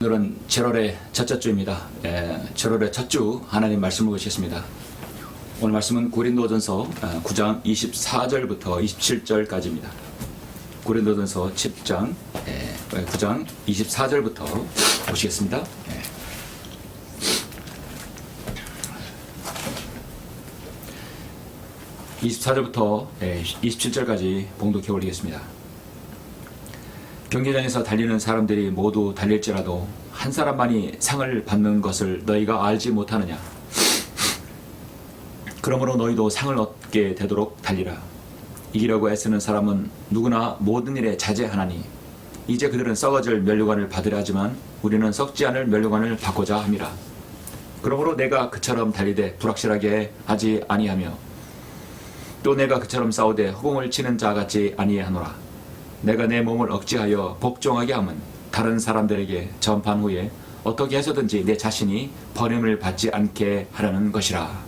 오늘은 7월의 첫째 주입니다. 7월의 첫 주 하나님 말씀을 보시겠습니다. 오늘 말씀은 고린도전서 9장 24절부터 27절까지입니다. 고린도전서 10장 9장 24절부터 보시겠습니다. 24절부터 27절까지 봉독해 올리겠습니다. 경기장에서 달리는 사람들이 모두 달릴지라도 한 사람만이 상을 받는 것을 너희가 알지 못하느냐? 그러므로 너희도 상을 얻게 되도록 달리라. 이기려고 애쓰는 사람은 누구나 모든 일에 자제하나니 이제 그들은 썩어질 면류관을 받으려 하지만 우리는 썩지 않을 면류관을 받고자 함이라. 그러므로 내가 그처럼 달리되 불확실하게 하지 아니하며 또 내가 그처럼 싸우되 허공을 치는 자 같지 아니하노라. 내가 내 몸을 억제하여 복종하게 함은 다른 사람들에게 전판 후에 어떻게 해서든지 내 자신이 버림을 받지 않게 하려는 것이라.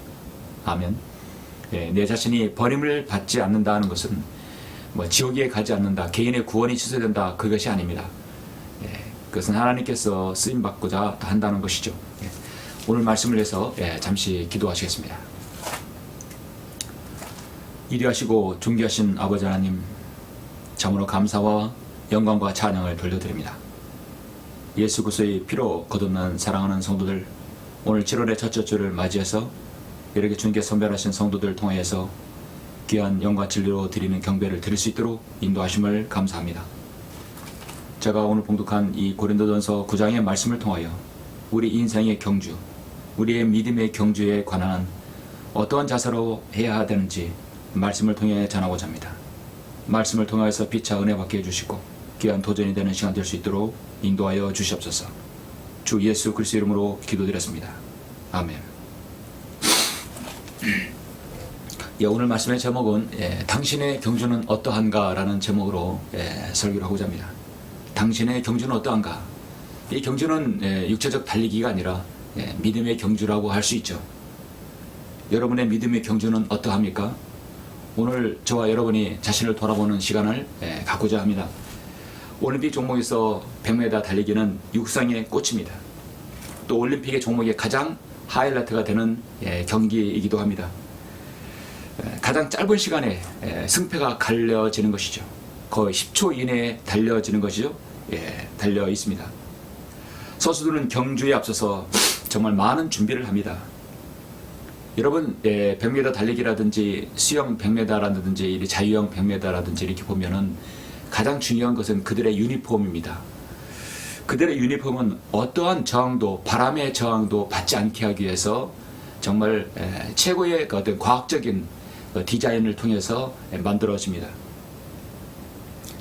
아멘. 내 자신이 버림을 받지 않는다는 것은 지옥에 가지 않는다, 개인의 구원이 취소된다, 그것이 아닙니다. 그것은 하나님께서 쓰임받고자 한다는 것이죠. 오늘 말씀을 위해서 잠시 기도하시겠습니다. 이리하시고 존귀하신 아버지 하나님, 참으로 감사와 영광과 찬양을 돌려드립니다. 예수 그리스도의 피로 거듭난 사랑하는 성도들, 오늘 7월의 첫째 주를 맞이해서 이렇게 주님께 선별하신 성도들 통해서 귀한 영과 진리로 드리는 경배를 드릴 수 있도록 인도하심을 감사합니다. 제가 오늘 봉독한 이 고린도전서 9장의 말씀을 통하여 우리 인생의 경주, 우리의 믿음의 경주에 관한 어떠한 자세로 해야 되는지 말씀을 통해 전하고자 합니다. 말씀을 통하여서 피차 은혜 받게 해주시고 귀한 도전이 되는 시간 될 수 있도록 인도하여 주시옵소서. 주 예수 그리스도 이름으로 기도드렸습니다. 아멘. 오늘 말씀의 제목은 당신의 경주는 어떠한가 라는 제목으로 설교를 하고자 합니다. 당신의 경주는 어떠한가? 이 경주는 육체적 달리기가 아니라 믿음의 경주라고 할 수 있죠. 여러분의 믿음의 경주는 어떠합니까? 오늘 저와 여러분이 자신을 돌아보는 시간을 갖고자 합니다. 올림픽 종목에서 100m 달리기는 육상의 꽃입니다. 또 올림픽의 종목의 가장 하이라이트가 되는 경기이기도 합니다. 가장 짧은 시간에 승패가 갈려지는 것이죠. 거의 10초 이내에 달려지는 것이죠. 달려 있습니다. 선수들은 경주에 앞서서 정말 많은 준비를 합니다. 여러분, 100m 달리기라든지 수영 100m라든지 자유형 100m라든지 이렇게 보면은 가장 중요한 것은 그들의 유니폼입니다. 그들의 유니폼은 어떠한 저항도, 바람의 저항도 받지 않게 하기 위해서 정말 최고의 어떤 과학적인 디자인을 통해서 만들어집니다.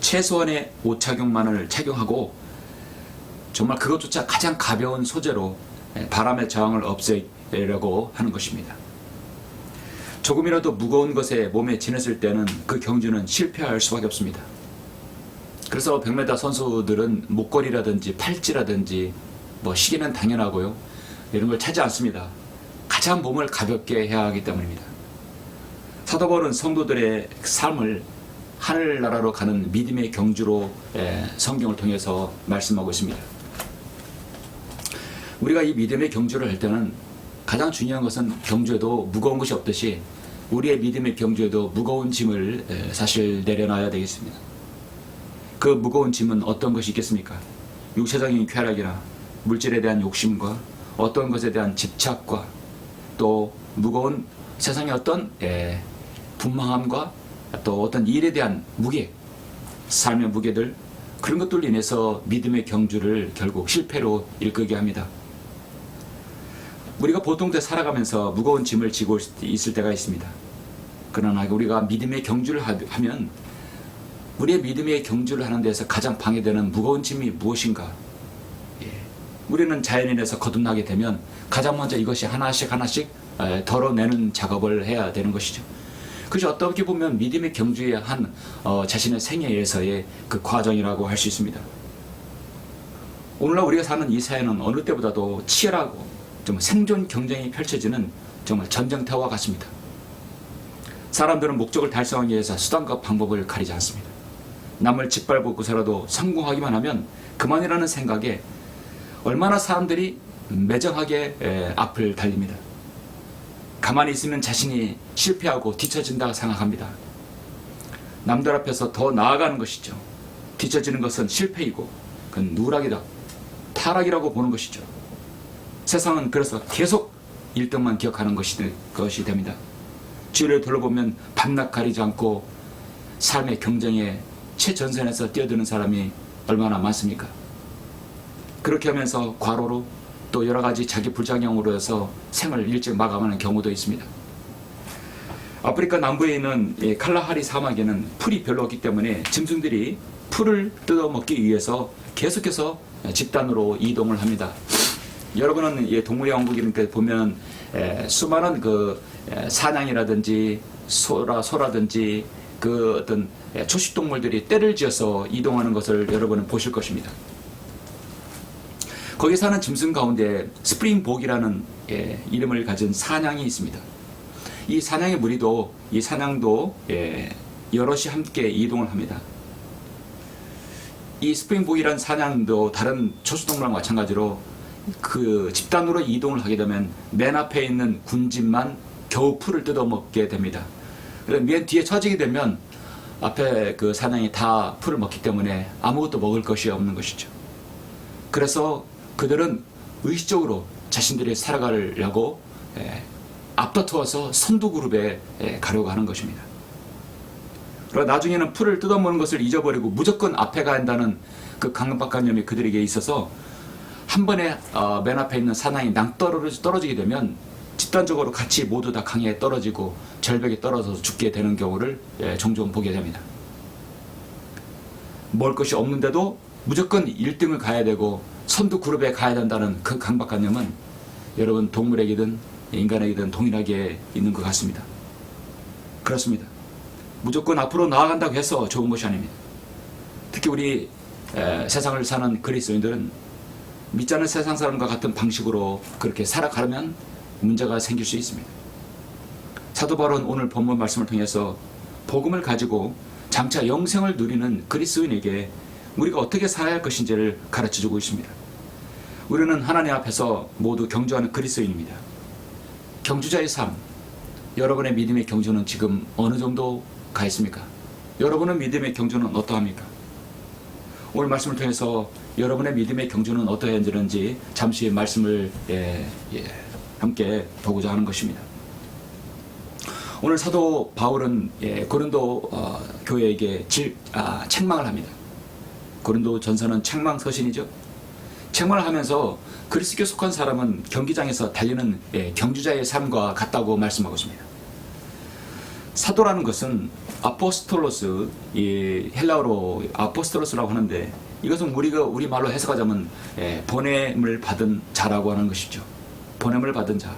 최소한의 옷 착용만을 착용하고 정말 그것조차 가장 가벼운 소재로 바람의 저항을 없애려고 하는 것입니다. 조금이라도 무거운 것에 몸에 지냈을 때는 그 경주는 실패할 수밖에 없습니다. 그래서 100m 선수들은 목걸이라든지 팔찌라든지 시계는 당연하고요, 이런 걸 차지 않습니다. 가장 몸을 가볍게 해야 하기 때문입니다. 사도 바울은 성도들의 삶을 하늘나라로 가는 믿음의 경주로 성경을 통해서 말씀하고 있습니다. 우리가 이 믿음의 경주를 할 때는 가장 중요한 것은 경주에도 무거운 것이 없듯이 우리의 믿음의 경주에도 무거운 짐을 사실 내려놔야 되겠습니다. 그 무거운 짐은 어떤 것이 있겠습니까? 육체적인 쾌락이나 물질에 대한 욕심과 어떤 것에 대한 집착과 또 무거운 세상의 어떤 분망함과 또 어떤 일에 대한 무게, 삶의 무게들, 그런 것들로 인해서 믿음의 경주를 결국 실패로 이끌게 합니다. 우리가 보통 때 살아가면서 무거운 짐을 지고 있을 때가 있습니다. 그러나 우리가 믿음의 경주를 하면 우리의 믿음의 경주를 하는 데서 가장 방해되는 무거운 짐이 무엇인가? 우리는 자연인에서 거듭나게 되면 가장 먼저 이것이 하나씩 덜어내는 작업을 해야 되는 것이죠. 그것이 어떻게 보면 믿음의 경주의 한 자신의 생애에서의 그 과정이라고 할 수 있습니다. 오늘날 우리가 사는 이 사회는 어느 때보다도 치열하고 정말 생존 경쟁이 펼쳐지는 정말 전쟁터와 같습니다. 사람들은 목적을 달성하기 위해서 수단과 방법을 가리지 않습니다. 남을 짓밟고서라도 성공하기만 하면 그만이라는 생각에 얼마나 사람들이 매정하게 앞을 달립니다. 가만히 있으면 자신이 실패하고 뒤처진다고 생각합니다. 남들 앞에서 더 나아가는 것이죠. 뒤처지는 것은 실패이고 그건 누락이다, 타락이라고 보는 것이죠. 세상은 그래서 계속 1등만 기억하는 것이 됩니다. 주위를 둘러보면 밤낮 가리지 않고 삶의 경쟁에 최전선에서 뛰어드는 사람이 얼마나 많습니까? 그렇게 하면서 과로로 또 여러 가지 자기 불작용으로 해서 생을 일찍 마감하는 경우도 있습니다. 아프리카 남부에 있는 칼라하리 사막에는 풀이 별로 없기 때문에 짐승들이 풀을 뜯어먹기 위해서 계속해서 집단으로 이동을 합니다. 여러분은 동물의 왕국을 보면 수많은 그 사냥이라든지 소라든지 그 어떤 초식동물들이 떼를 지어서 이동하는 것을 여러분은 보실 것입니다. 거기 사는 짐승 가운데 스프링복이라는 이름을 가진 사냥이 있습니다. 이 사냥의 무리도 이 사냥도 여럿이 함께 이동을 합니다. 이 스프링복이라는 사냥도 다른 초식동물과 마찬가지로 그 집단으로 이동을 하게 되면 맨 앞에 있는 군집만 겨우 풀을 뜯어먹게 됩니다. 그래서 맨 뒤에 처지게 되면 앞에 그 사냥이 다 풀을 먹기 때문에 아무것도 먹을 것이 없는 것이죠. 그래서 그들은 의식적으로 자신들이 살아가려고 앞다투어서 선두그룹에 가려고 하는 것입니다. 그러나 나중에는 풀을 뜯어먹는 것을 잊어버리고 무조건 앞에 가야 한다는 그 강박관념이 그들에게 있어서 한 번에 맨 앞에 있는 사냥이 떨어지게 되면 집단적으로 같이 모두 다 강에 떨어지고 절벽에 떨어져서 죽게 되는 경우를 종종 보게 됩니다. 먹을 것이 없는데도 무조건 1등을 가야 되고 선두 그룹에 가야 된다는 그 강박관념은 여러분 동물에게든 인간에게든 동일하게 있는 것 같습니다. 그렇습니다. 무조건 앞으로 나아간다고 해서 좋은 것이 아닙니다. 특히 우리 세상을 사는 그리스도인들은 믿지 않는 세상 사람과 같은 방식으로 그렇게 살아가려면 문제가 생길 수 있습니다. 사도 바울은 오늘 본문 말씀을 통해서 복음을 가지고 장차 영생을 누리는 그리스도인에게 우리가 어떻게 살아야 할 것인지를 가르쳐주고 있습니다. 우리는 하나님 앞에서 모두 경주하는 그리스도인입니다. 경주자의 삶, 여러분의 믿음의 경주는 지금 어느 정도 가 있습니까? 여러분의 믿음의 경주는 어떠합니까? 오늘 말씀을 통해서 여러분의 믿음의 경주는 어떠한지 잠시 말씀을 함께 보고자 하는 것입니다. 오늘 사도 바울은 고린도 교회에게 책망을 합니다. 고린도 전서는 책망 서신이죠. 책망을 하면서 그리스도에 속한 사람은 경기장에서 달리는 경주자의 삶과 같다고 말씀하고 있습니다. 사도라는 것은 아포스톨로스, 헬라어로 아포스톨로스라고 하는데 이것은 우리 말로 해석하자면 보냄을 받은 자라고 하는 것이죠. 보냄을 받은 자.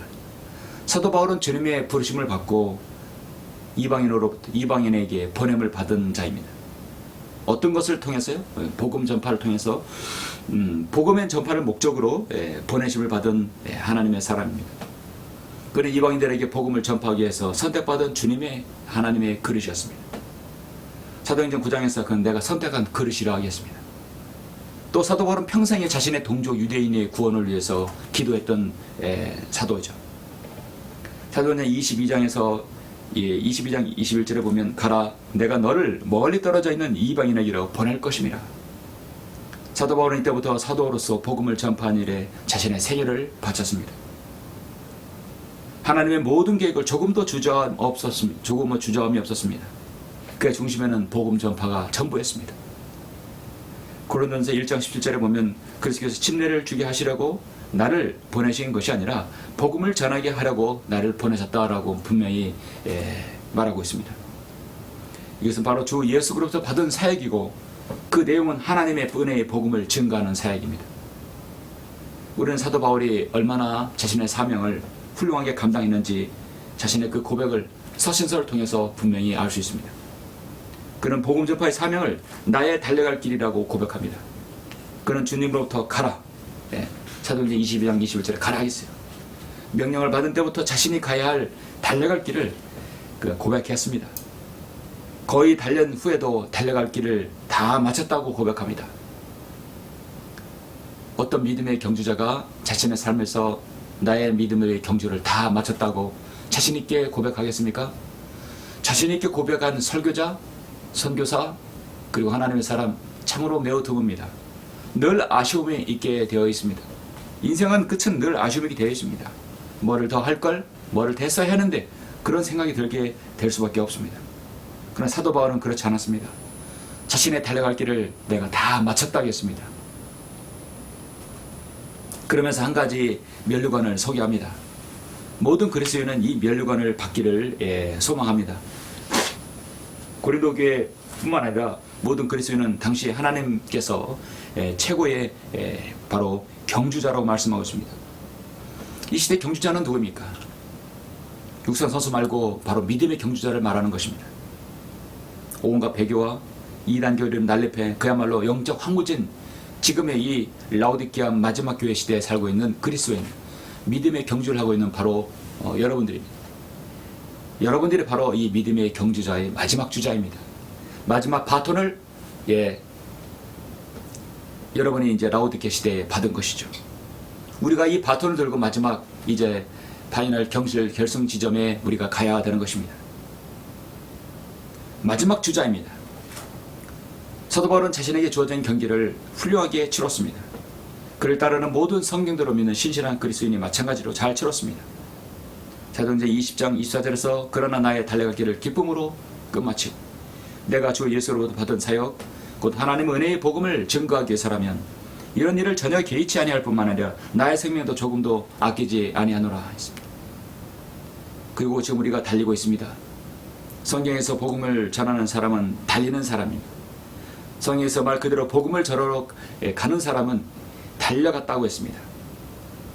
사도 바울은 주님의 부르심을 받고 이방인에게 보냄을 받은 자입니다. 어떤 것을 통해서요? 복음 전파를 통해서 복음의 전파를 목적으로 보내심을 받은 하나님의 사람입니다. 그는 이방인들에게 복음을 전파하기 위해서 선택받은 주님의 하나님의 그릇이었습니다. 사도행전 9장에서 그는 내가 선택한 그릇이라 하겠습니다. 또 사도 바울은 평생에 자신의 동족 유대인의 구원을 위해서 기도했던 사도죠. 사도행전 22장에서 22장 21절에 보면 가라 내가 너를 멀리 떨어져 있는 이방인에게로 보낼 것임이라. 사도 바울은 이때부터 사도로서 복음을 전파한 일에 자신의 생애를 바쳤습니다. 하나님의 모든 계획을 조금도 주저함이 없었습니다. 그의 중심에는 복음 전파가 전부였습니다. 고린도전서 1장 17절에 보면 그리스도께서 침례를 주게 하시려고 나를 보내신 것이 아니라 복음을 전하게 하려고 나를 보내셨다라고 분명히 말하고 있습니다. 이것은 바로 주 예수 그리스도로부터 받은 사역이고 그 내용은 하나님의 은혜의 복음을 증거하는 사역입니다. 우리는 사도 바울이 얼마나 자신의 사명을 훌륭하게 감당했는지 자신의 그 고백을 서신서를 통해서 분명히 알 수 있습니다. 그는 복음 전파의 사명을 나의 달려갈 길이라고 고백합니다. 그는 주님으로부터 가라. 사도행전 22장 21절에 가라 하겠어요. 명령을 받은 때부터 자신이 가야 할 달려갈 길을 고백했습니다. 거의 단련 후에도 달려갈 길을 다 마쳤다고 고백합니다. 어떤 믿음의 경주자가 자신의 삶에서 나의 믿음의 경주를 다 마쳤다고 자신 있게 고백하겠습니까? 자신 있게 고백한 설교자, 선교사, 그리고 하나님의 사람 참으로 매우 드뭅니다. 늘 아쉬움이 있게 되어 있습니다. 인생은 끝은 늘 아쉬움이 되어 있습니다. 뭐를 더 할걸, 뭐를 더 했어야 하는데 그런 생각이 들게 될 수밖에 없습니다. 그러나 사도 바울은 그렇지 않았습니다. 자신의 달려갈 길을 내가 다 마쳤다고 했습니다. 그러면서 한 가지 면류관을 소개합니다. 모든 그리스도인은 이 면류관을 받기를 소망합니다. 고린도 교회뿐만 아니라 모든 그리스도인은 당시 하나님께서 최고의 바로 경주자라고 말씀하고 있습니다. 이 시대 경주자는 누구입니까? 육선 선수 말고 바로 믿음의 경주자를 말하는 것입니다. 온갖 배교와 이단교를 난립해 그야말로 영적 황무진 지금의 이 라오디게아 마지막 교회 시대에 살고 있는 그리스도인, 믿음의 경주를 하고 있는 바로 여러분들입니다. 여러분들이 바로 이 믿음의 경주자의 마지막 주자입니다. 마지막 바톤을 여러분이 이제 라오디게아 시대에 받은 것이죠. 우리가 이 바톤을 들고 마지막 이제 파이널 경실 결승 지점에 우리가 가야 되는 것입니다. 마지막 주자입니다. 사도 바울은 자신에게 주어진 경기를 훌륭하게 치렀습니다. 그를 따르는 모든 성경대로 믿는 신실한 그리스도인이 마찬가지로 잘 치렀습니다. 사도행전 20장 24절에서 그러나 나의 달려갈 길을 기쁨으로 끝마치고 내가 주 예수로부터 받은 사역 곧 하나님의 은혜의 복음을 증거하기 위해서라면 이런 일을 전혀 개의치 아니할 뿐만 아니라 나의 생명도 조금도 아끼지 아니하노라 했습니다. 그리고 지금 우리가 달리고 있습니다. 성경에서 복음을 전하는 사람은 달리는 사람입니다. 성경에서 말 그대로 복음을 전하러 가는 사람은 달려갔다고 했습니다.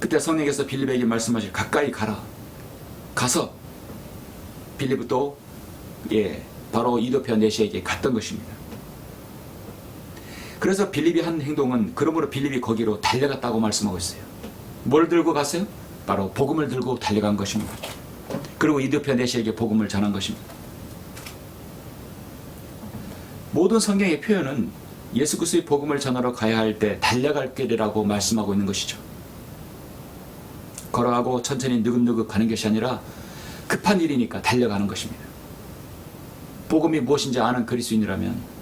그때 성령께서 빌립에게 말씀하실 가까이 가라. 가서 빌립도 바로 이도표 내시에게 갔던 것입니다. 그래서 빌립이 한 행동은 그러므로 빌립이 거기로 달려갔다고 말씀하고 있어요. 뭘 들고 갔어요? 바로 복음을 들고 달려간 것입니다. 그리고 이도표 내시에게 복음을 전한 것입니다. 모든 성경의 표현은 예수 그리스도의 복음을 전하러 가야 할 때 달려갈 길이라고 말씀하고 있는 것이죠. 걸어가고 천천히 느긋느긋 가는 것이 아니라 급한 일이니까 달려가는 것입니다. 복음이 무엇인지 아는 그리스도인이라면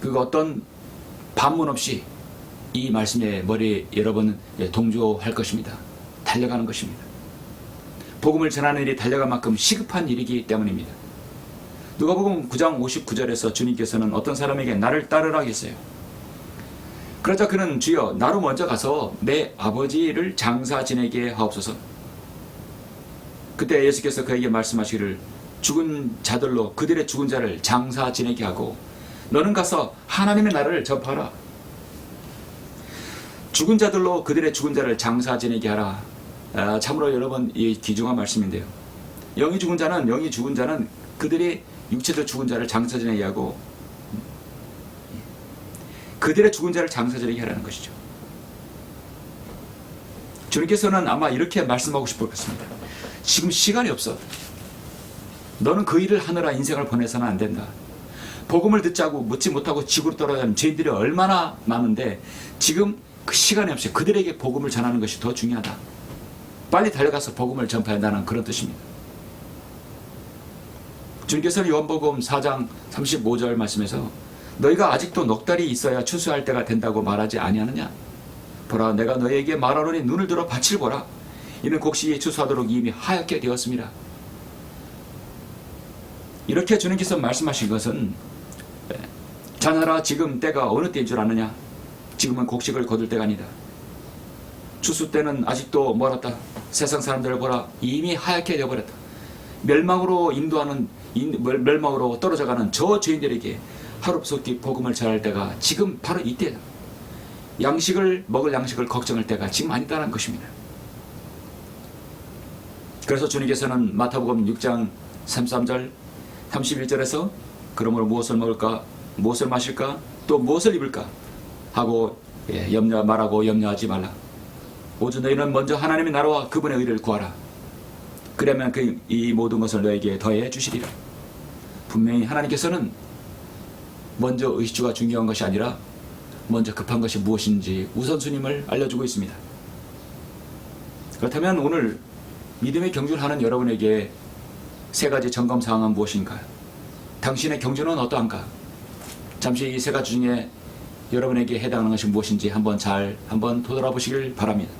그거 어떤 반문 없이 이 말씀의 머리에 여러분은 동조할 것입니다. 달려가는 것입니다. 복음을 전하는 일이 달려갈 만큼 시급한 일이기 때문입니다. 누가복음 9장 59절에서 주님께서는 어떤 사람에게 나를 따르라 했어요. 그러자 그는 주여 나로 먼저 가서 내 아버지를 장사 지내게 하옵소서. 그때 예수께서 그에게 말씀하시기를 죽은 자들로 그들의 죽은 자를 장사 지내게 하고 너는 가서 하나님의 나라를 전파하라. 죽은 자들로 그들의 죽은 자를 장사 지내게 하라. 참으로 여러분 이 귀중한 말씀인데요. 영이 죽은 자는 그들의 육체적 죽은 자를 장사 지내게 하고 그들의 죽은 자를 장사 지내게 하라는 것이죠. 주님께서는 아마 이렇게 말씀하고 싶을 것 같습니다. 지금 시간이 없어. 너는 그 일을 하느라 인생을 보내서는 안 된다. 복음을 듣지 못하고 지구로 떨어진 죄인들이 얼마나 많은데 지금 그 시간이 없이 그들에게 복음을 전하는 것이 더 중요하다. 빨리 달려가서 복음을 전파해야 한다는 그런 뜻입니다. 주님께서는 요한복음 4장 35절 말씀에서 너희가 아직도 넉 달이 있어야 추수할 때가 된다고 말하지 아니하느냐? 보라 내가 너희에게 말하노니 눈을 들어 밭을 보라. 이는 곡식이 추수하도록 이미 하얗게 되었습니다. 이렇게 주님께서 말씀하신 것은 자녀라 지금 때가 어느 때인 줄 아느냐? 지금은 곡식을 거둘 때가 아니다. 추수 때는 아직도 멀었다. 세상 사람들을 보라 이미 하얗게 되어버렸다. 멸망으로 떨어져가는 저 죄인들에게 하루속히 복음을 전할 때가 지금 바로 이때다. 먹을 양식을 걱정할 때가 지금 아니다라는 것입니다. 그래서 주님께서는 마태복음 6장 33절 31절에서 그러므로 무엇을 먹을까 무엇을 마실까 또 무엇을 입을까 하고 말하고 염려하지 말라. 오직 너희는 먼저 하나님의 나라와 그분의 의를 구하라. 그러면 이 모든 것을 너에게 더해 주시리라. 분명히 하나님께서는 먼저 의식주가 중요한 것이 아니라 먼저 급한 것이 무엇인지 우선순위를 알려주고 있습니다. 그렇다면 오늘 믿음의 경주를 하는 여러분에게 세 가지 점검 사항은 무엇인가요? 당신의 경주는 어떠한가? 잠시 이 세 가지 중에 여러분에게 해당하는 것이 무엇인지 한번 돌아보시길 바랍니다.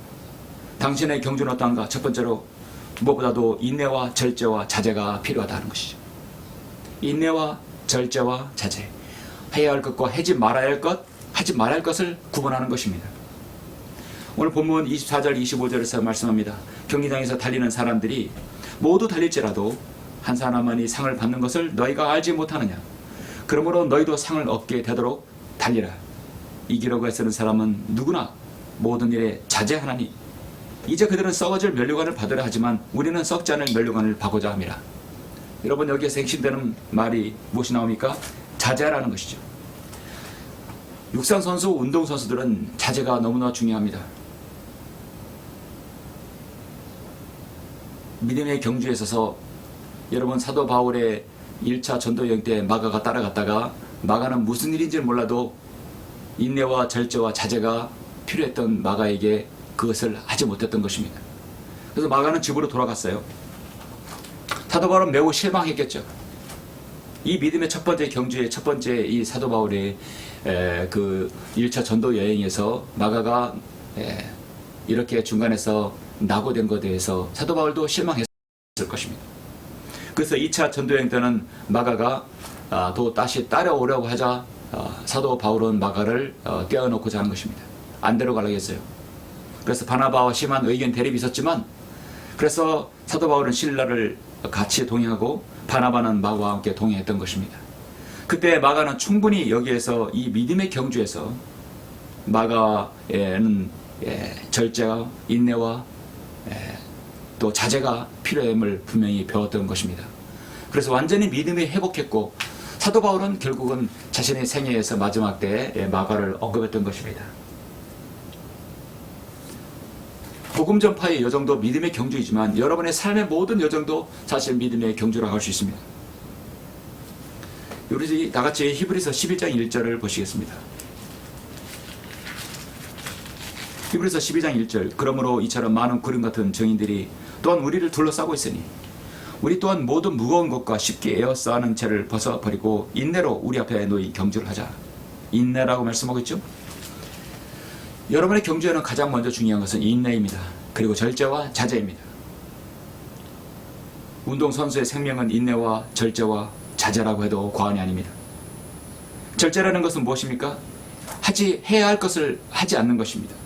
당신의 경주는 어떠한가? 첫 번째로 무엇보다도 인내와 절제와 자제가 필요하다는 것이죠. 인내와 절제와 자제. 해야 할 것과 하지 말아야 할 것, 하지 말아야 할 것을 구분하는 것입니다. 오늘 본문 24절 25절에서 말씀합니다. 경기장에서 달리는 사람들이 모두 달릴지라도 한 사람만이 상을 받는 것을 너희가 알지 못하느냐. 그러므로 너희도 상을 얻게 되도록 달리라. 이기려고 애쓰는 사람은 누구나 모든 일에 자제하나니 이제 그들은 썩어질 면류관을 받으려 하지만 우리는 썩지 않을 면류관을 받고자 함이라. 여러분, 여기에서 핵심되는 말이 무엇이 나옵니까? 자제라는 것이죠. 육상선수, 운동선수들은 자제가 너무나 중요합니다. 믿음의 경주에 있어서 여러분, 사도 바울의 1차 전도 여행 때 마가가 따라갔다가 마가는 무슨 일인지 몰라도 인내와 절제와 자제가 필요했던 마가에게 그것을 하지 못했던 것입니다. 그래서 마가는 집으로 돌아갔어요. 사도 바울은 매우 실망했겠죠. 이 믿음의 첫 번째 경주의 첫 번째 이 사도 바울의 그 1차 전도 여행에서 마가가 이렇게 중간에서 낙오된 것에 대해서 사도 바울도 실망했을 것입니다. 그래서 2차 전도 여행 때는 마가가 또 다시 따라오려고 하자 사도 바울은 마가를 떼어놓고자 하는 것입니다. 안 데려가려고 했어요. 그래서 바나바와 심한 의견 대립이 있었지만 그래서 사도 바울은 실라를 같이 동행하고 바나바는 마가와 함께 동행했던 것입니다. 그때 마가는 충분히 여기에서 이 믿음의 경주에서 마가에는 절제와 인내와 또 자제가 필요함을 분명히 배웠던 것입니다. 그래서 완전히 믿음이 회복했고 사도 바울은 결국은 자신의 생애에서 마지막 때에 마가를 언급했던 것입니다. 복음 전파의 여정도 믿음의 경주이지만 여러분의 삶의 모든 여정도 사실 믿음의 경주라고 할 수 있습니다. 우리 다같이 히브리서 12장 1절을 보시겠습니다. 히브리서 12장 1절. 그러므로 이처럼 많은 구름 같은 증인들이 또한 우리를 둘러싸고 있으니 우리 또한 모든 무거운 것과 쉽게 에워싸는 죄를 벗어버리고 인내로 우리 앞에 놓이 경주를 하자. 인내라고 말씀하고 있죠. 여러분의 경주에는 가장 먼저 중요한 것은 인내입니다. 그리고 절제와 자제입니다. 운동선수의 생명은 인내와 절제와 자제라고 해도 과언이 아닙니다. 절제라는 것은 무엇입니까? 해야 할 것을 하지 않는 것입니다.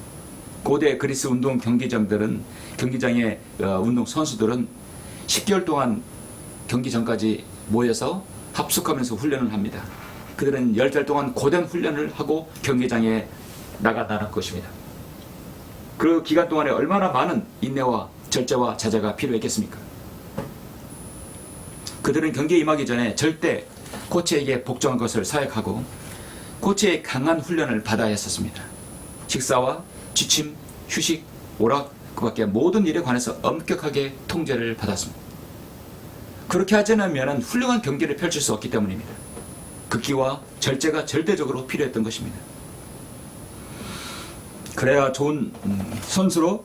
고대 그리스 운동 경기장의 운동 선수들은 10개월 동안 경기 전까지 모여서 합숙하면서 훈련을 합니다. 그들은 10달 동안 고된 훈련을 하고 경기장에 나가는 것입니다. 그 기간 동안에 얼마나 많은 인내와 절제와 자제가 필요했겠습니까? 그들은 경기에 임하기 전에 절대 코치에게 복종한 것을 사역하고 코치의 강한 훈련을 받아야 했었습니다. 식사와 지침, 휴식, 오락, 그 밖에 모든 일에 관해서 엄격하게 통제를 받았습니다. 그렇게 하지 않으면 훌륭한 경기를 펼칠 수 없기 때문입니다. 극기와 절제가 절대적으로 필요했던 것입니다. 그래야 좋은 선수로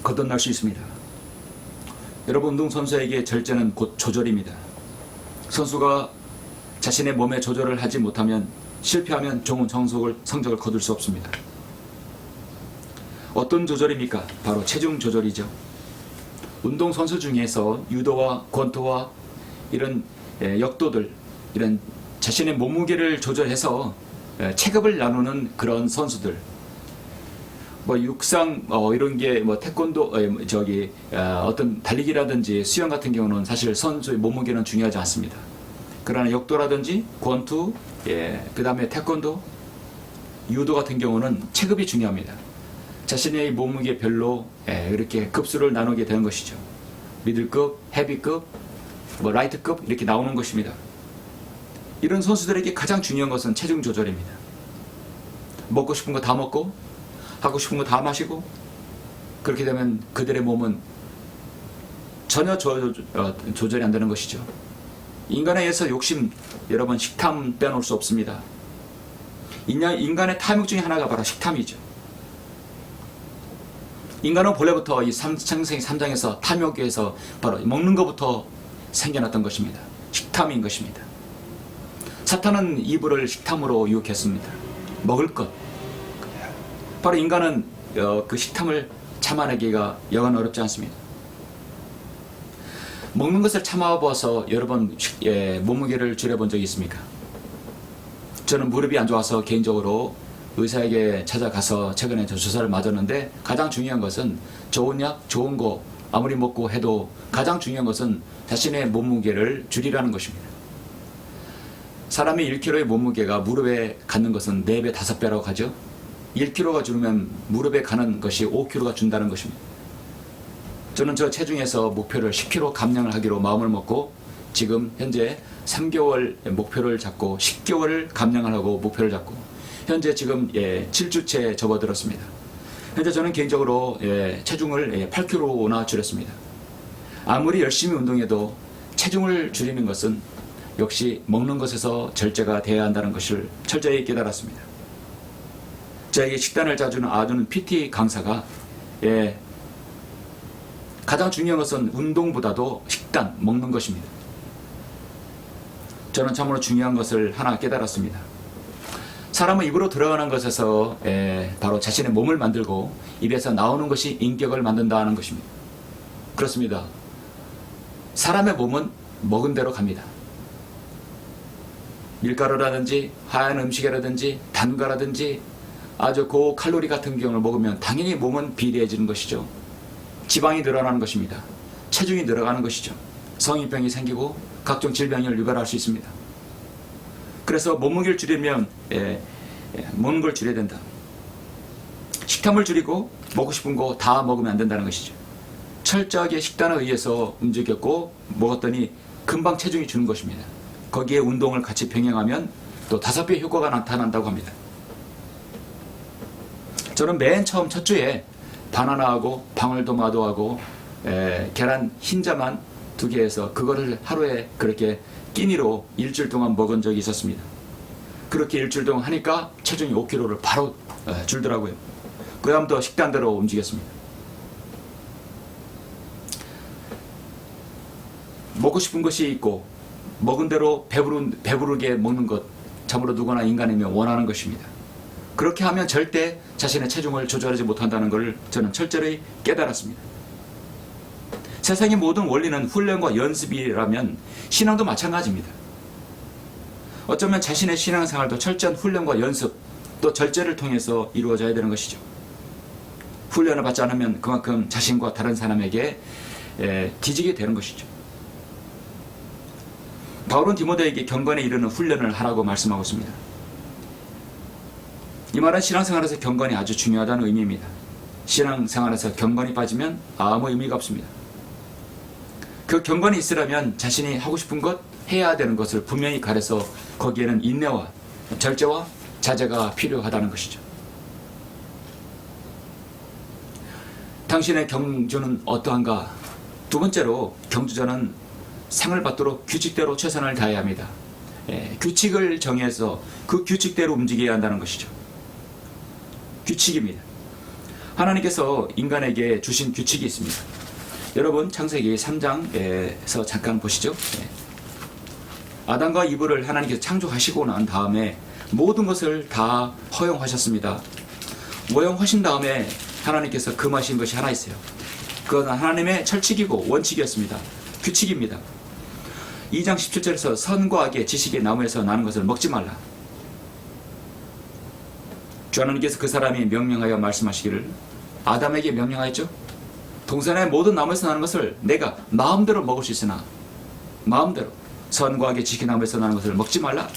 거듭날 수 있습니다. 여러분, 운동선수에게 절제는 곧 조절입니다. 선수가 자신의 몸에 조절을 하지 못하면 실패하면 좋은 성적을 거둘 수 없습니다. 어떤 조절입니까? 바로 체중 조절이죠. 운동선수 중에서 유도와 권투와 이런 역도들, 이런 자신의 몸무게를 조절해서 체급을 나누는 그런 선수들, 육상 이런 게 태권도 어떤 달리기라든지 수영 같은 경우는 사실 선수의 몸무게는 중요하지 않습니다. 그러나 역도라든지 권투, 그 다음에 태권도, 유도 같은 경우는 체급이 중요합니다. 자신의 몸무게별로 이렇게 급수를 나누게 되는 것이죠. 미들급, 헤비급, 라이트급 이렇게 나오는 것입니다. 이런 선수들에게 가장 중요한 것은 체중 조절입니다. 먹고 싶은 거 다 먹고 하고 싶은 거 다 마시고 그렇게 되면 그들의 몸은 전혀 조절이 안 되는 것이죠. 인간에 의해서 욕심, 여러분 식탐 빼놓을 수 없습니다. 인간의 탐욕 중에 하나가 바로 식탐이죠. 인간은 본래부터 이 창세기 3장에서 탐욕에서 바로 먹는 것부터 생겨났던 것입니다. 식탐인 것입니다. 사탄은 이브를 식탐으로 유혹했습니다. 먹을 것. 바로 인간은 그 식탐을 참아내기가 여간 어렵지 않습니다. 먹는 것을 참아보아서 여러 번 몸무게를 줄여본 적이 있습니까? 저는 무릎이 안 좋아서 개인적으로 의사에게 찾아가서 최근에 주사를 맞았는데, 가장 중요한 것은 좋은 약, 좋은 거 아무리 먹고 해도 가장 중요한 것은 자신의 몸무게를 줄이라는 것입니다. 사람이 1kg의 몸무게가 무릎에 갖는 것은 4배, 5배라고 하죠. 1kg가 줄으면 무릎에 가는 것이 5kg가 준다는 것입니다. 저는 저 체중에서 목표를 10kg 감량을 하기로 마음을 먹고 지금 현재 3개월 목표를 잡고 10개월을 감량을 하고 목표를 잡고 현재 지금 7주째 접어들었습니다. 현재 저는 개인적으로 체중을 8kg나 줄였습니다. 아무리 열심히 운동해도 체중을 줄이는 것은 역시 먹는 것에서 절제가 되어야 한다는 것을 철저히 깨달았습니다. 저에게 식단을 짜주는 PT 강사가 가장 중요한 것은 운동보다도 식단, 먹는 것입니다. 저는 참으로 중요한 것을 하나 깨달았습니다. 사람은 입으로 들어가는 것에서 바로 자신의 몸을 만들고 입에서 나오는 것이 인격을 만든다는 것입니다. 그렇습니다. 사람의 몸은 먹은 대로 갑니다. 밀가루라든지 하얀 음식이라든지 단과라든지 아주 고칼로리 같은 경우를 먹으면 당연히 몸은 비대해지는 것이죠. 지방이 늘어나는 것입니다. 체중이 늘어가는 것이죠. 성인병이 생기고 각종 질병을 유발할 수 있습니다. 그래서 몸무게를 줄이면 먹는 걸 줄여야 된다. 식탐을 줄이고 먹고 싶은 거 다 먹으면 안 된다는 것이죠. 철저하게 식단에 의해서 움직였고 먹었더니 금방 체중이 주는 것입니다. 거기에 운동을 같이 병행하면 또 5배 효과가 나타난다고 합니다. 저는 맨 처음 첫 주에 바나나하고 방울토마토하고 계란 흰자만 2개 해서 그거를 하루에 그렇게 끼니로 일주일 동안 먹은 적이 있었습니다. 그렇게 일주일 동안 하니까 체중이 5kg를 바로 줄더라고요. 그 다음부터 식단대로 움직였습니다. 먹고 싶은 것이 있고 먹은 대로 배부르게 먹는 것, 참으로 누구나 인간이면 원하는 것입니다. 그렇게 하면 절대 자신의 체중을 조절하지 못한다는 것을 저는 철저히 깨달았습니다. 세상의 모든 원리는 훈련과 연습이라면 신앙도 마찬가지입니다. 어쩌면 자신의 신앙생활도 철저한 훈련과 연습 또 절제를 통해서 이루어져야 되는 것이죠. 훈련을 받지 않으면 그만큼 자신과 다른 사람에게 뒤지게 되는 것이죠. 바울은 디모데에게 경건에 이르는 훈련을 하라고 말씀하고 있습니다. 이 말은 신앙생활에서 경건이 아주 중요하다는 의미입니다. 신앙생활에서 경건이 빠지면 아무 의미가 없습니다. 그 경건이 있으려면 자신이 하고 싶은 것, 해야 되는 것을 분명히 가려서 거기에는 인내와 절제와 자제가 필요하다는 것이죠. 당신의 경주는 어떠한가? 두 번째로 경주자는 상을 받도록 규칙대로 최선을 다해야 합니다. 규칙을 정해서 그 규칙대로 움직여야 한다는 것이죠. 규칙입니다. 하나님께서 인간에게 주신 규칙이 있습니다. 여러분 창세기 3장에서 잠깐 보시죠. 아담과 이브를 하나님께서 창조하시고 난 다음에 모든 것을 다 허용하셨습니다. 허용하신 다음에 하나님께서 금하신 것이 하나 있어요. 그건 하나님의 철칙이고 원칙이었습니다. 규칙입니다. 2장 17절에서 선과 악의 지식의 나무에서 나는 것을 먹지 말라. 주 하나님께서 그 사람이 명령하여 말씀하시기를 아담에게 명령하였죠. 동산의 모든 나무에서 나는 것을 내가 마음대로 먹을 수 있으나 마음대로 선과 악의 지식의 나무에서 나는 것을 먹지 말라.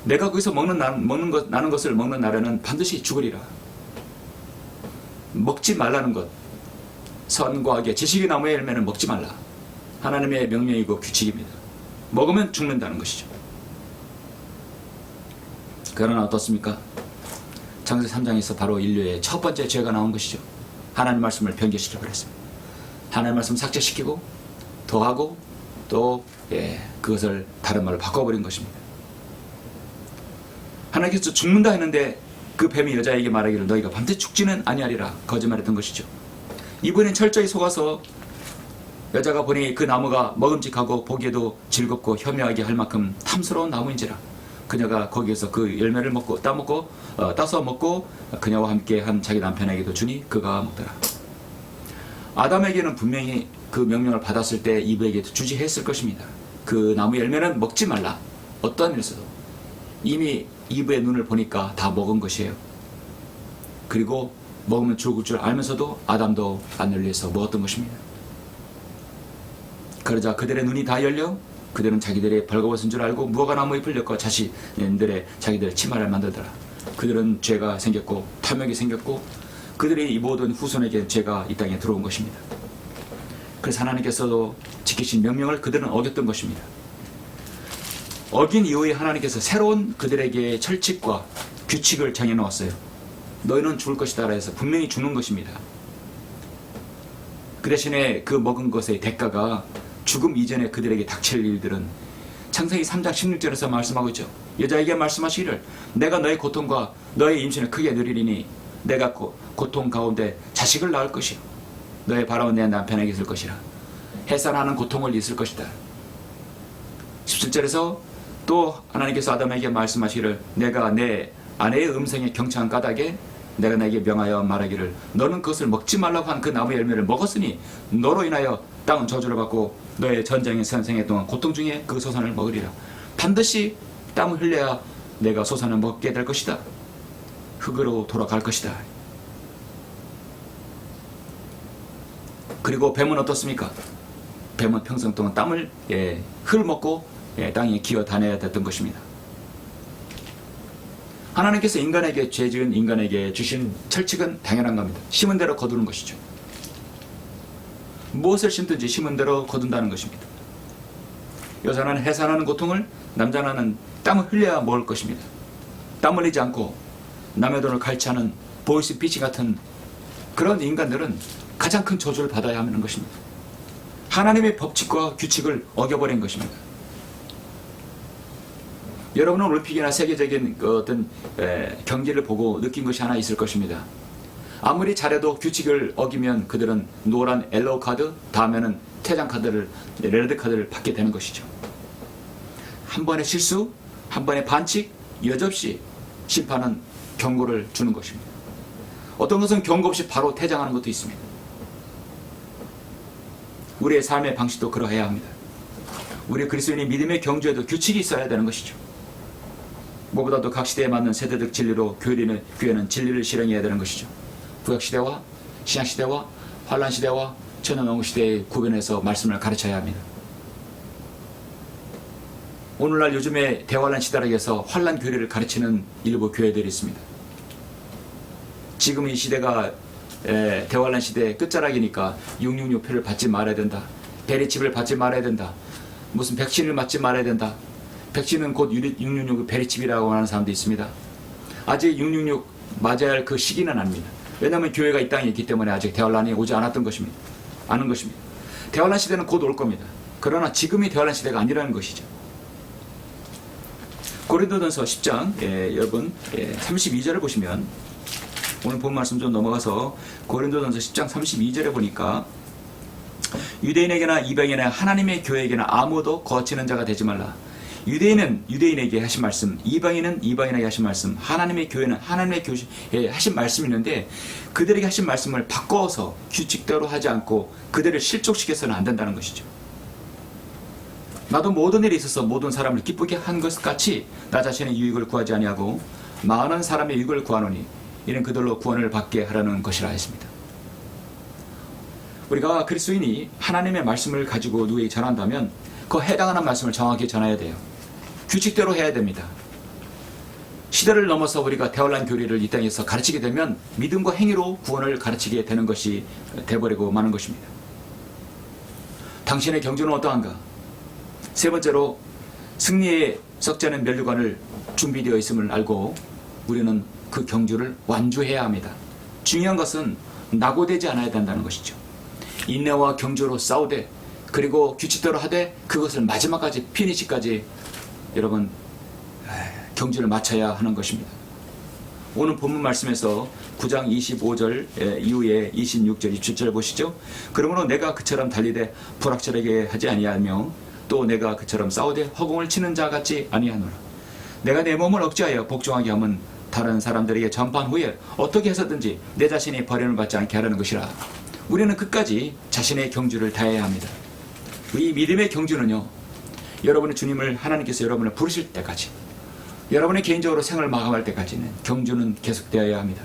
내가 거기서 나는 것을 먹는 날에는 반드시 죽으리라. 먹지 말라는 것, 선과 악의 지식의 나무의 열매는 먹지 말라. 하나님의 명령이고 규칙입니다. 먹으면 죽는다는 것이죠. 그러나 어떻습니까? 창세기 3장에서 바로 인류의 첫 번째 죄가 나온 것이죠. 하나님 말씀을 변개시켜 버렸습니다. 하나님 말씀 삭제시키고 더하고 또 그것을 다른 말로 바꿔버린 것입니다. 하나님께서 죽는다 했는데 그 뱀이 여자에게 말하기를 너희가 밤새 죽지는 아니하리라 거짓말했던 것이죠. 이번엔 철저히 속아서 여자가 보니 그 나무가 먹음직하고 보기에도 즐겁고 현명하게 할 만큼 탐스러운 나무인지라 그녀가 거기에서 그 열매를 따서 먹고 그녀와 함께 한 자기 남편에게도 주니 그가 먹더라. 아담에게는 분명히 그 명령을 받았을 때 이브에게 주지 했을 것입니다. 그 나무 열매는 먹지 말라. 어떠한 일에서도 이미 이브의 눈을 보니까 다 먹은 것이에요. 그리고 먹으면 죽을 줄 알면서도 아담도 안 열려서 먹었던 것입니다. 그러자 그들의 눈이 다 열려 그들은 자기들의 벌거벗은 줄 알고 무화과 나무 잎을 엮어 자기들의 치마를 만들더라. 그들은 죄가 생겼고 탐욕이 생겼고 그들이 이 모든 후손에게 죄가 이 땅에 들어온 것입니다. 그래서 하나님께서도 지키신 명령을 그들은 어겼던 것입니다. 어긴 이후에 하나님께서 새로운 그들에게 철칙과 규칙을 정해놓았어요. 너희는 죽을 것이다 해서 분명히 죽는 것입니다. 그 대신에 그 먹은 것의 대가가 죽음 이전에 그들에게 닥칠 일들은 창세기 3장 16절에서 말씀하고 있죠. 여자에게 말씀하시기를 내가 너의 고통과 너의 임신을 크게 누리리니 내가 고통 가운데 자식을 낳을 것이요 너의 바라온 내 남편에게 있을 것이라 해산하는 고통을 있을 것이다. 17절에서 또 하나님께서 아담에게 말씀하시기를 내가 내 아내의 음성에 경청한 까닭에 내가 내게 명하여 말하기를 너는 그것을 먹지 말라고 한 그 나무 열매를 먹었으니 너로 인하여 땅은 저주를 받고 너의 전쟁의 선생의 동안 고통 중에 그 소산을 먹으리라. 반드시 땀을 흘려야 내가 소산을 먹게 될 것이다. 흙으로 돌아갈 것이다. 그리고 뱀은 어떻습니까? 뱀은 평생 동안 땀을 흙을 먹고 땅에 기어 다녀야 됐던 것입니다. 하나님께서 인간에게 죄 지은 인간에게 주신 철칙은 당연한 겁니다. 심은 대로 거두는 것이죠. 무엇을 심든지 심은 대로 거둔다는 것입니다. 여자는 해산하는 고통을, 남자는 땀을 흘려야 먹을 것입니다. 땀 흘리지 않고 남의 돈을 갈취하는 보이스피싱 같은 그런 인간들은 가장 큰 저주를 받아야 하는 것입니다. 하나님의 법칙과 규칙을 어겨버린 것입니다. 여러분은 올림픽이나 세계적인 어떤 경기를 보고 느낀 것이 하나 있을 것입니다. 아무리 잘해도 규칙을 어기면 그들은 노란 옐로우 카드, 다음에는 퇴장 카드를, 레드 카드를 받게 되는 것이죠. 한 번의 실수, 한 번의 반칙, 여지없이 심판은 경고를 주는 것입니다. 어떤 것은 경고 없이 바로 퇴장하는 것도 있습니다. 우리의 삶의 방식도 그러해야 합니다. 우리 그리스도인이 믿음의 경주에도 규칙이 있어야 되는 것이죠. 무엇보다도 각 시대에 맞는 세대적 진리로 교회는 진리를 실행해야 되는 것이죠. 구약시대와 신약시대와 환란시대와 천연왕국시대의 구분해서 말씀을 가르쳐야 합니다. 오늘날 요즘에 대환란 시대라고 해서 환란 교리를 가르치는 일부 교회들이 있습니다. 지금 이 시대가 대환란 시대의 끝자락이니까 666표를 받지 말아야 된다. 베리칩을 받지 말아야 된다. 무슨 백신을 맞지 말아야 된다. 백신은 곧 666 베리칩이라고 하는 사람도 있습니다. 아직 666 맞아야 할 그 시기는 아닙니다. 왜냐하면 교회가 이 땅에 있기 때문에 아직 대환란이 오지 않았던 것입니다. 아는 것입니다. 대환란 시대는 곧 올 겁니다. 그러나 지금이 대환란 시대가 아니라는 것이죠. 고린도전서 10장 여러분 32절을 보시면 오늘 본 말씀 좀 넘어가서 고린도전서 10장 32절에 보니까 유대인에게나 이방인에게나 하나님의 교회에게나 아무도 거치는 자가 되지 말라. 유대인은 유대인에게 하신 말씀, 이방인은 이방인에게 하신 말씀, 하나님의 교회는 하나님의 교회에 하신 말씀이 있는데 그들에게 하신 말씀을 바꿔서 규칙대로 하지 않고 그들을 실족시켜서는 안 된다는 것이죠. 나도 모든 일에 있어서 모든 사람을 기쁘게 한 것 같이 나 자신의 유익을 구하지 아니하고 많은 사람의 유익을 구하노니 이는 그들로 구원을 받게 하라는 것이라 했습니다. 우리가 그리스도인이 하나님의 말씀을 가지고 누구에게 전한다면 그 해당하는 말씀을 정확히 전해야 돼요. 규칙대로 해야 됩니다. 시대를 넘어서 우리가 대환란 교리를 이 땅에서 가르치게 되면 믿음과 행위로 구원을 가르치게 되는 것이 돼버리고 마는 것입니다. 당신의 경주는 어떠한가? 세 번째로 승리의 석자는 면류관을 준비되어 있음을 알고 우리는 그 경주를 완주해야 합니다. 중요한 것은 낙오되지 않아야 된다는 것이죠. 인내와 경주로 싸우되 그리고 규칙대로 하되 그것을 마지막까지 피니시까지 여러분 경주를 마쳐야 하는 것입니다. 오늘 본문 말씀에서 9장 25절 이후에 26절, 27절 보시죠. 그러므로 내가 그처럼 달리되 불확실하게 하지 아니하며 또 내가 그처럼 싸우되 허공을 치는 자 같지 아니하노라. 내가 내 몸을 억제하여 복종하게 하면 다른 사람들에게 전파한 후에 어떻게 해서든지 내 자신이 버림을 받지 않게 하라는 것이라. 우리는 끝까지 자신의 경주를 다해야 합니다. 이 믿음의 경주는요, 여러분의 주님을 하나님께서 여러분을 부르실 때까지, 여러분의 개인적으로 생을 마감할 때까지는 경주는 계속되어야 합니다.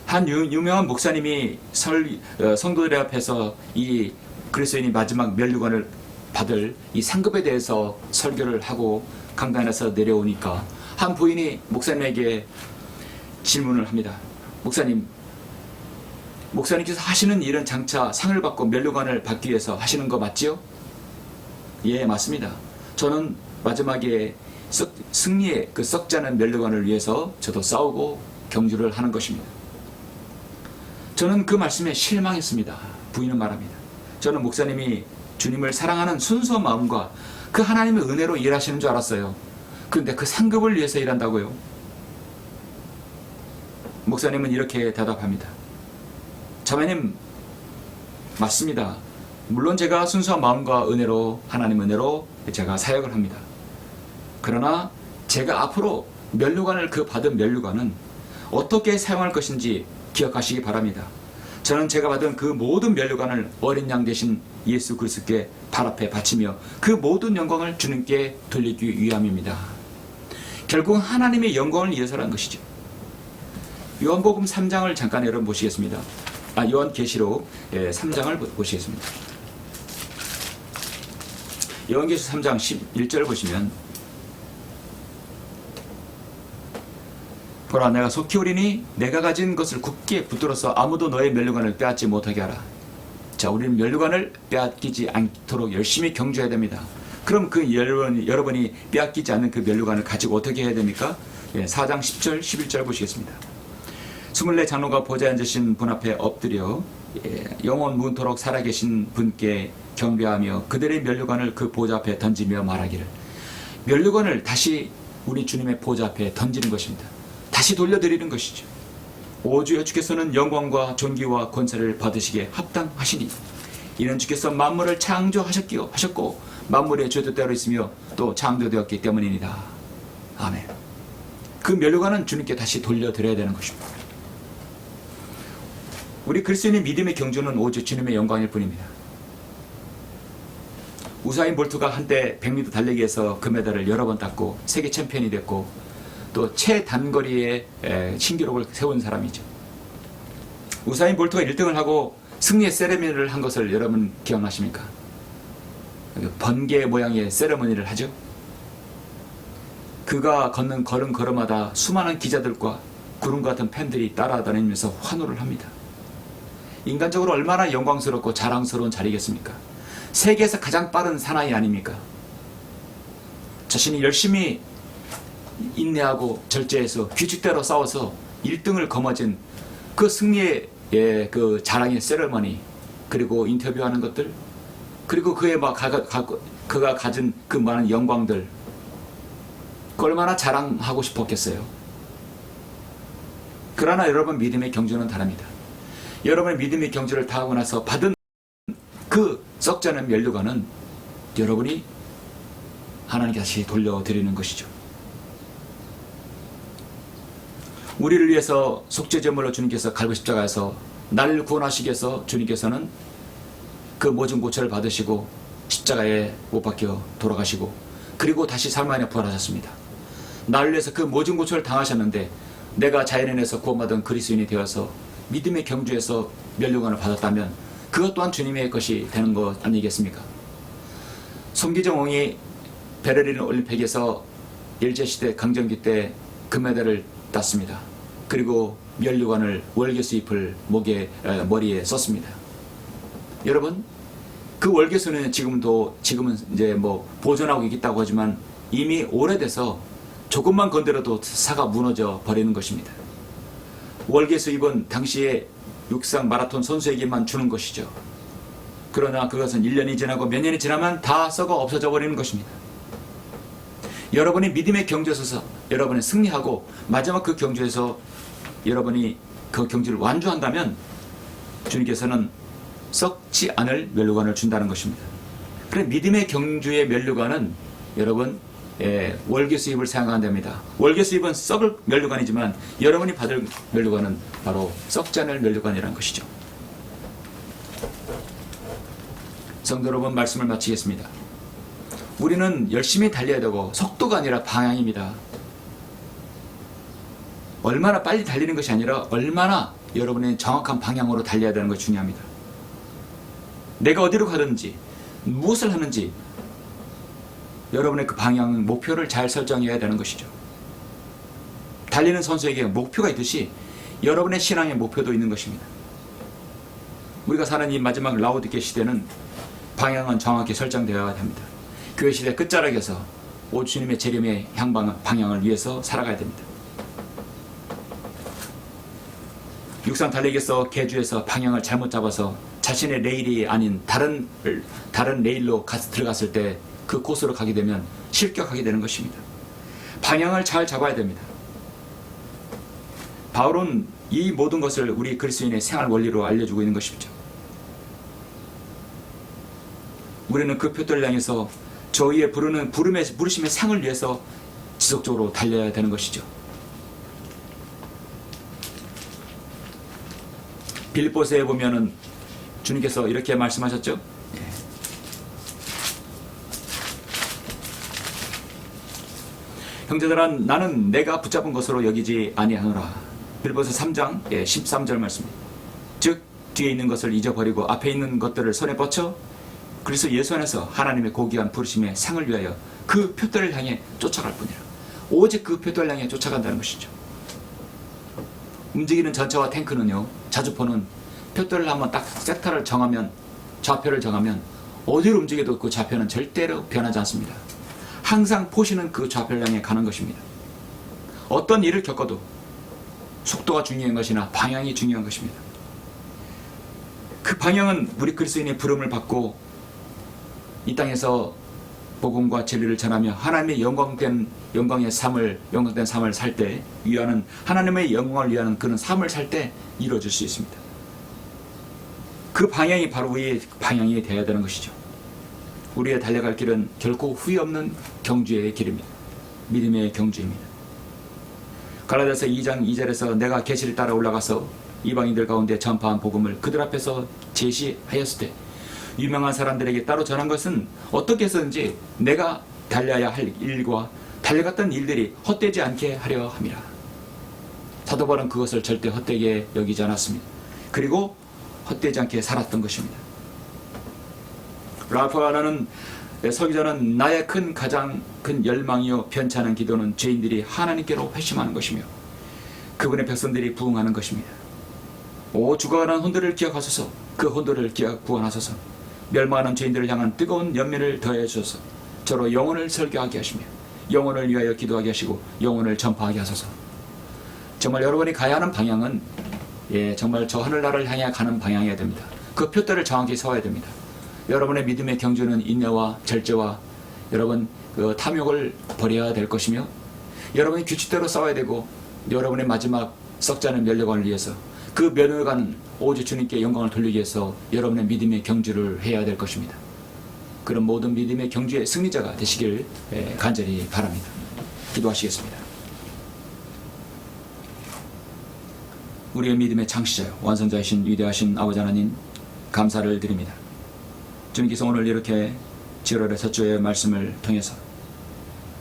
한 유명한 목사님이 성도들 앞에서 이 그리스도인이 마지막 면류관을 받을 이 상급에 대해서 설교를 하고 강단에서 내려오니까 한 부인이 목사님에게 질문을 합니다. 목사님께서 하시는 일은 장차 상을 받고 면류관을 받기 위해서 하시는 거 맞지요? 예, 맞습니다. 저는 마지막에 승리의 그 썩지 않은 면류관을 위해서 저도 싸우고 경주를 하는 것입니다. 저는 그 말씀에 실망했습니다. 부인은 말합니다. 저는 목사님이 주님을 사랑하는 순수한 마음과 그 하나님의 은혜로 일하시는 줄 알았어요. 그런데 그 상급을 위해서 일한다고요? 목사님은 이렇게 대답합니다. 자매님, 맞습니다. 물론 제가 순수한 마음과 은혜로, 하나님 은혜로 제가 사역을 합니다. 그러나 제가 앞으로 면류관을 받은 면류관은 어떻게 사용할 것인지 기억하시기 바랍니다. 저는 제가 받은 그 모든 면류관을 어린 양 되신 예수 그리스도께 발 앞에 바치며 그 모든 영광을 주님께 돌리기 위함입니다. 결국 하나님의 영광을 위해서라는 것이죠. 요한복음 3장을 잠깐 여러분 보시겠습니다. 요한계시록 3장을 보시겠습니다. 요한계시록 3장 11절 보시면, 보라, 내가 속히 오리니 내가 가진 것을 굳게 붙들어서 아무도 너의 면류관을 빼앗지 못하게 하라. 자, 우리는 면류관을 빼앗기지 않도록 열심히 경주해야 됩니다. 그럼 그 여러분이 빼앗기지 않는 그 면류관을 가지고 어떻게 해야 됩니까? 4장 10절 11절 보시겠습니다. 24 장로가 보좌에 앉으신 분 앞에 엎드려 영원 무은토록 살아계신 분께 경배하며 그들의 면류관을 그 보좌 앞에 던지며 말하기를, 면류관을 다시 우리 주님의 보좌 앞에 던지는 것입니다. 다시 돌려드리는 것이죠. 오 주여, 주께서는 영광과 존귀와 권세를 받으시기에 합당하시니 이는 주께서 만물을 창조하셨고 만물의 죄도대로 있으며 또 창조되었기 때문입니다. 아멘. 그 면류관은 주님께 다시 돌려드려야 되는 것입니다. 우리 그리스도인의 믿음의 경주는 오직 주님의 영광일 뿐입니다. 우사인 볼트가 한때 100m 달리기에서 금메달을 여러 번 땄고 세계 챔피언이 됐고 또 최단거리에 신기록을 세운 사람이죠. 우사인 볼트가 1등을 하고 승리의 세레머니를 한 것을 여러분 기억나십니까? 번개 모양의 세레머니를 하죠. 그가 걷는 걸음마다 수많은 기자들과 구름 같은 팬들이 따라다니면서 환호를 합니다. 인간적으로 얼마나 영광스럽고 자랑스러운 자리겠습니까? 세계에서 가장 빠른 사나이 아닙니까? 자신이 열심히 인내하고 절제해서 규칙대로 싸워서 1등을 거머쥔 그 승리의 그 자랑의 세레머니, 그리고 인터뷰하는 것들, 그리고 그가 가진 그 많은 영광들, 그 얼마나 자랑하고 싶었겠어요. 그러나 여러분, 믿음의 경주는 다릅니다. 여러분의 믿음의 경주를 다 하고 나서 받은 그 썩지 않은 면류관은 여러분이 하나님께 다시 돌려드리는 것이죠. 우리를 위해서 속죄제물로 주님께서 갈고 십자가에서 나를 구원하시기 위해서 주님께서는 그 모진 고초를 받으시고 십자가에 못 박혀 돌아가시고 그리고 다시 삶 안에 부활하셨습니다. 나를 위해서 그 모진 고초를 당하셨는데 내가 자연인에서 구원받은 그리스도인이 되어서 믿음의 경주에서 면류관을 받았다면 그것 또한 주님의 것이 되는 것 아니겠습니까? 손기정 왕이 베를린 올림픽에서 일제시대 강점기 때 금메달을 땄습니다. 그리고 면류관을 월계수 잎을 머리에 썼습니다. 여러분, 그 월계수는 지금은 이제 보존하고 있다고 하지만 이미 오래돼서 조금만 건드려도 사가 무너져 버리는 것입니다. 월계수 잎은 당시에 육상 마라톤 선수에게만 주는 것이죠. 그러나 그것은 1년이 지나고 몇 년이 지나면 다 썩어 없어져 버리는 것입니다. 여러분이 믿음의 경주에 서서 여러분이 승리하고 마지막 그 경주에서 여러분이 그 경주를 완주한다면 주님께서는 썩지 않을 면류관을 준다는 것입니다. 그래 믿음의 경주의 면류관은 여러분 월계 수입을 사용한답니다. 월계 수입은 썩을 면류관이지만 여러분이 받을 면류관은 바로 썩지 않을 면류관이라는 것이죠. 성도 여러분, 말씀을 마치겠습니다. 우리는 열심히 달려야 되고 속도가 아니라 방향입니다. 얼마나 빨리 달리는 것이 아니라 얼마나 여러분의 정확한 방향으로 달려야 되는 것이 중요합니다. 내가 어디로 가든지 무엇을 하는지 여러분의 그 방향, 목표를 잘 설정해야 되는 것이죠. 달리는 선수에게 목표가 있듯이 여러분의 신앙의 목표도 있는 것입니다. 우리가 사는 이 마지막 라오디게 시대는 방향은 정확히 설정되어야 됩니다. 교회 시대 끝자락에서 오 주님의 재림의 방향을 위해서 살아가야 됩니다. 육상 달리기에서 계주에서 방향을 잘못 잡아서 자신의 레일이 아닌 다른 레일로 들어갔을 때 그 코스로 가게 되면 실격하게 되는 것입니다. 방향을 잘 잡아야 됩니다. 바울은 이 모든 것을 우리 그리스도인의 생활 원리로 알려주고 있는 것이죠. 우리는 그 표대를 향해서 저희의 부르심의 상을 위해서 지속적으로 달려야 되는 것이죠. 빌립보서에 보면은 주님께서 이렇게 말씀하셨죠. 형제들아, 나는 내가 붙잡은 것으로 여기지 아니하노라. 빌립보서 3장 13절 말씀입니다. 즉 뒤에 있는 것을 잊어버리고 앞에 있는 것들을 손에 뻗쳐 그리스도 예수 안에서 하나님의 고귀한 부르심의 상을 위하여 그 표대를 향해 쫓아갈 뿐이라. 오직 그 표대를 향해 쫓아간다는 것이죠. 움직이는 전차와 탱크는요, 자주포는 표대를 한번 딱 섹터를 정하면, 좌표를 정하면 어디로 움직여도 그 좌표는 절대로 변하지 않습니다. 항상 포시는 그 좌표를 향해 가는 것입니다. 어떤 일을 겪어도 속도가 중요한 것이나 방향이 중요한 것입니다. 그 방향은 우리 그리스도인의 부름을 받고 이 땅에서 복음과 진리를 전하며 하나님의 영광된 삶을 살 때 위하는, 하나님의 영광을 위하는 그런 삶을 살 때 이루어질 수 있습니다. 그 방향이 바로 우리의 방향이 되어야 되는 것이죠. 우리의 달려갈 길은 결코 후회 없는 경주의 길입니다. 믿음의 경주입니다. 갈라디아서 2장 2절에서 내가 계시를 따라 올라가서 이방인들 가운데 전파한 복음을 그들 앞에서 제시하였을 때 유명한 사람들에게 따로 전한 것은 어떻게 해서든지 내가 달려야 할 일과 달려갔던 일들이 헛되지 않게 하려 함이라. 사도 바울은 그것을 절대 헛되게 여기지 않았습니다. 그리고 헛되지 않게 살았던 것입니다. 라파나는 서기자는 나의 가장 큰 열망이요 편찮은 기도는 죄인들이 하나님께로 회심하는 것이며 그분의 백성들이 부응하는 것입니다. 오 죽어가는 혼들을 기억하소서. 그 혼들을 구원하소서. 멸망하는 죄인들을 향한 뜨거운 연민을 더해 주소서. 저로 영혼을 설교하게 하시며 영혼을 위하여 기도하게 하시고 영혼을 전파하게 하소서. 정말 여러분이 가야 하는 방향은 정말 저 하늘나라를 향해 가는 방향이어야 됩니다. 그 표대를 정확히 세워야 됩니다. 여러분의 믿음의 경주는 인내와 절제와 여러분 그 탐욕을 버려야 될 것이며 여러분이 규칙대로 싸워야 되고 여러분의 마지막 썩지 않은 면류관을 위해서 그 면류관은 오직 주님께 영광을 돌리기 위해서 여러분의 믿음의 경주를 해야 될 것입니다. 그런 모든 믿음의 경주의 승리자가 되시길 간절히 바랍니다. 기도하시겠습니다. 우리의 믿음의 창시자요 완성자이신 위대하신 아버지 하나님 감사를 드립니다. 주님께서 오늘 이렇게 7월의 첫 주의 말씀을 통해서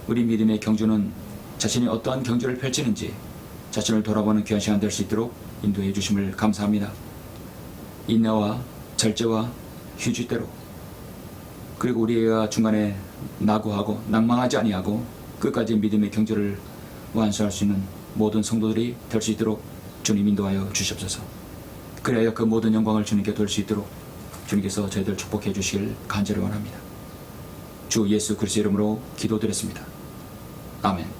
우리 믿음의 경주는 자신이 어떠한 경주를 펼치는지 자신을 돌아보는 귀한 시간 될 수 있도록 인도해 주심을 감사합니다. 인내와 절제와 휴지대로 그리고 우리가 중간에 낙오하고 낭망하지 아니하고 끝까지 믿음의 경주를 완수할 수 있는 모든 성도들이 될 수 있도록 주님 인도하여 주시옵소서. 그래야 그 모든 영광을 주님께 돌릴 수 있도록 주님께서 저희들 축복해 주시길 간절히 원합니다. 주 예수 그리스도 이름으로 기도드렸습니다. 아멘.